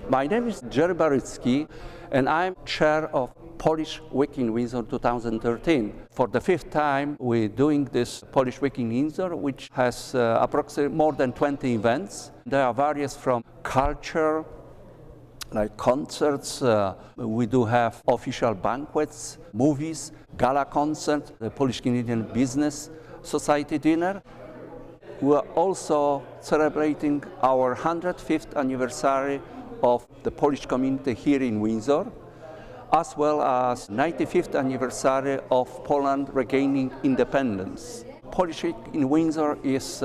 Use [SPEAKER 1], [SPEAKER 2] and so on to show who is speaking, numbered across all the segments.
[SPEAKER 1] My name is Jerry Barycki, and I'm chair of Polish Week in Windsor 2013. For the fifth time, we're doing this Polish Week in Windsor, which has approximately more than 20 events. There are various from culture, like concerts. We do have official banquets, movies, gala concert, the Polish-Canadian Business Society dinner. We are also celebrating our 105th anniversary of the Polish community here in Windsor, as well as 95th anniversary of Poland regaining independence. Polish Week in Windsor is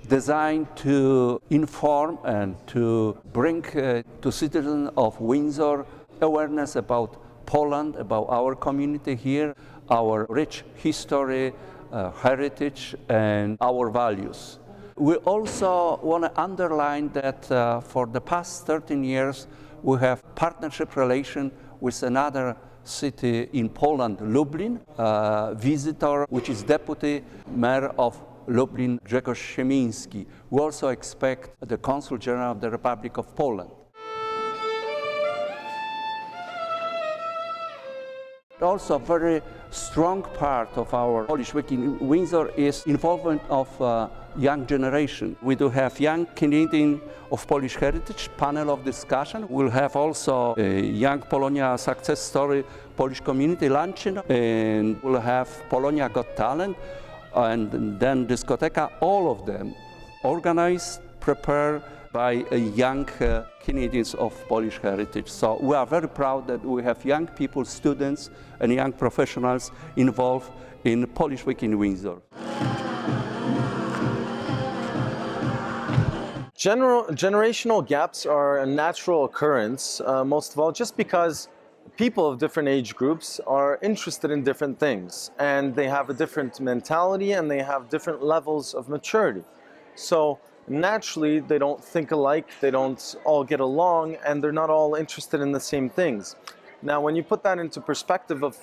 [SPEAKER 1] designed to inform and to bring to citizens of Windsor awareness about Poland, about our community here, our rich history, heritage, and our values. We also want to underline that for the past 13 years, we have partnership relation with another city in Poland, Lublin, visitor, which is deputy mayor of Lublin, Grzegorz Siemiński. We also expect the Consul General of the Republic of Poland. Also, a very strong part of our Polish Week in Windsor is involvement of young generation. We do have young Canadian of Polish heritage panel of discussion. We'll have also a young Polonia success story Polish community luncheon, and we'll have Polonia Got Talent, and then discoteca. All of them organized, prepared by young Canadians of Polish heritage. So we are very proud that we have young people, students and young professionals involved in Polish Week in Windsor.
[SPEAKER 2] Generational gaps are a natural occurrence, most of all, just because people of different age groups are interested in different things, and they have a different mentality and they have different levels of maturity. So naturally, they don't think alike, they don't all get along, and they're not all interested in the same things. Now, when you put that into perspective of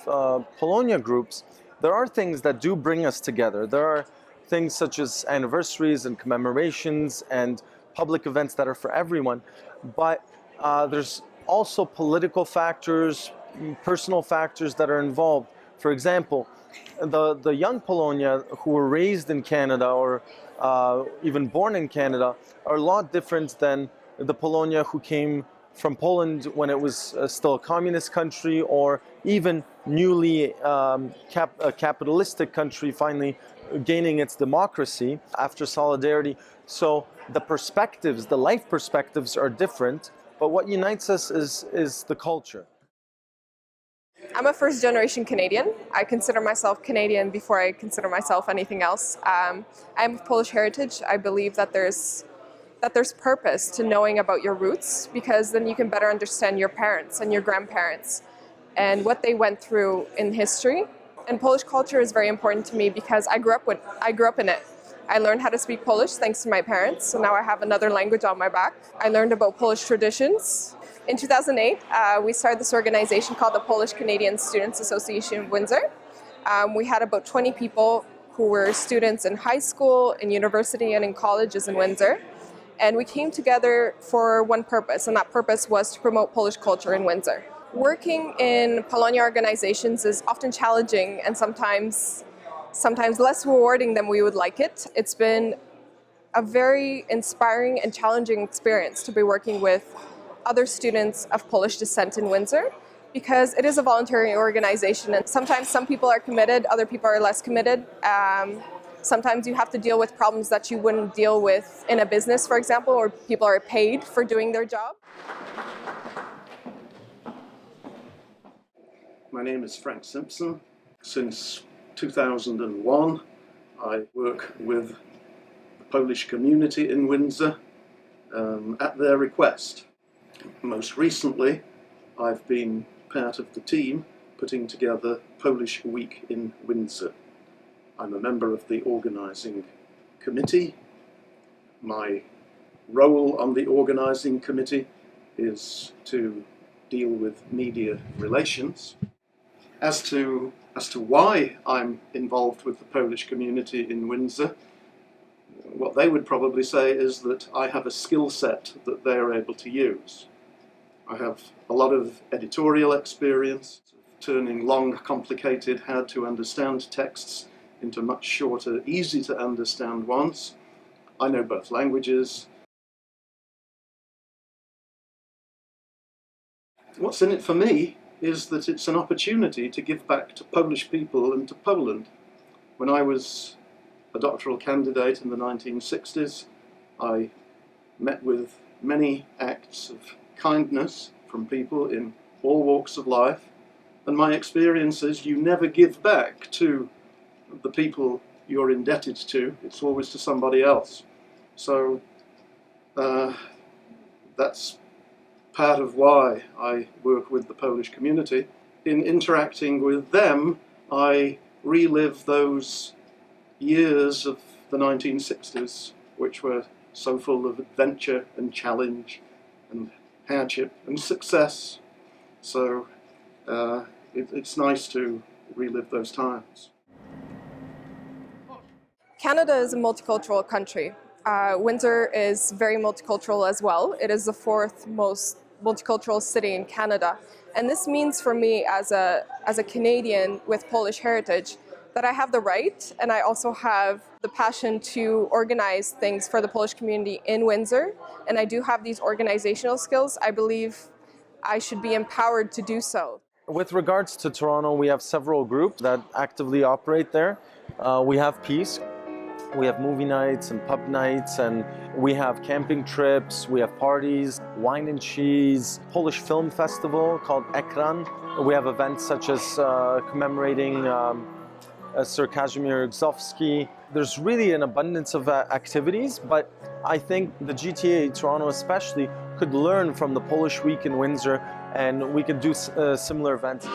[SPEAKER 2] Polonia groups, there are things that do bring us together. There are things such as anniversaries and commemorations and public events that are for everyone, but there's also political factors, personal factors that are involved. For example, the young Polonia who were raised in Canada or even born in Canada are a lot different than the Polonia who came from Poland when it was still a communist country, or even newly a capitalistic country finally gaining its democracy after solidarity. So the perspectives, the life perspectives are different, but what unites us is the culture.
[SPEAKER 3] I'm a first-generation Canadian. I consider myself Canadian before I consider myself anything else. I'm of Polish heritage. I believe that there's purpose to knowing about your roots, because then you can better understand your parents and your grandparents and what they went through in history. And Polish culture is very important to me because I grew up in it. I learned how to speak Polish thanks to my parents, so now I have another language on my back. I learned about Polish traditions. In 2008, we started this organization called the Polish-Canadian Students Association of Windsor. We had about 20 people who were students in high school, in university, and in colleges in Windsor. And we came together for one purpose, and that purpose was to promote Polish culture in Windsor. Working in Polonia organizations is often challenging and sometimes less rewarding than we would like it. It's been a very inspiring and challenging experience to be working with other students of Polish descent in Windsor, because it is a voluntary organization, and sometimes some people are committed, other people are less committed. Sometimes you have to deal with problems that you wouldn't deal with in a business, for example, where people are paid for doing their job.
[SPEAKER 4] My name is Frank Simpson. Since 2001, I work with the Polish community in Windsor at their request. Most recently, I've been part of the team putting together Polish Week in Windsor. I'm a member of the organising committee. My role on the organising committee is to deal with media relations. As to why I'm involved with the Polish community in Windsor, what they would probably say is that I have a skill set that they are able to use. I have a lot of editorial experience, turning long, complicated, hard-to-understand texts into much shorter, easy-to-understand ones. I know both languages. What's in it for me is that it's an opportunity to give back to Polish people and to Poland. When I was a doctoral candidate in the 1960s, I met with many acts of kindness from people in all walks of life, and my experience is you never give back to the people you're indebted to, it's always to somebody else. So that's part of why I work with the Polish community. In interacting with them, I relive those years of the 1960s, which were so full of adventure and challenge and hardship and success. So it's nice to relive those times.
[SPEAKER 3] Canada is a multicultural country. Windsor is very multicultural as well. It is the fourth most multicultural city in Canada. And this means for me as a Canadian with Polish heritage that I have the right and I also have the passion to organize things for the Polish community in Windsor. And I do have these organizational skills. I believe I should be empowered to do so.
[SPEAKER 2] With regards to Toronto, we have several groups that actively operate there. We have Peace. We have movie nights and pub nights, and we have camping trips, we have parties, wine and cheese, Polish film festival called Ekran. We have events such as commemorating Sir Kazimierz Gzowski. There's really an abundance of activities, but I think the GTA, Toronto especially, could learn from the Polish Week in Windsor, and we could do similar events.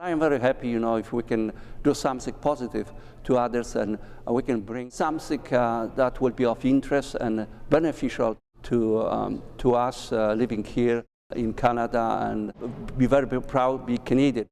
[SPEAKER 1] I am very happy, if we can do something positive to others and we can bring something that will be of interest and beneficial to us living here in Canada and be very proud to be Canadian.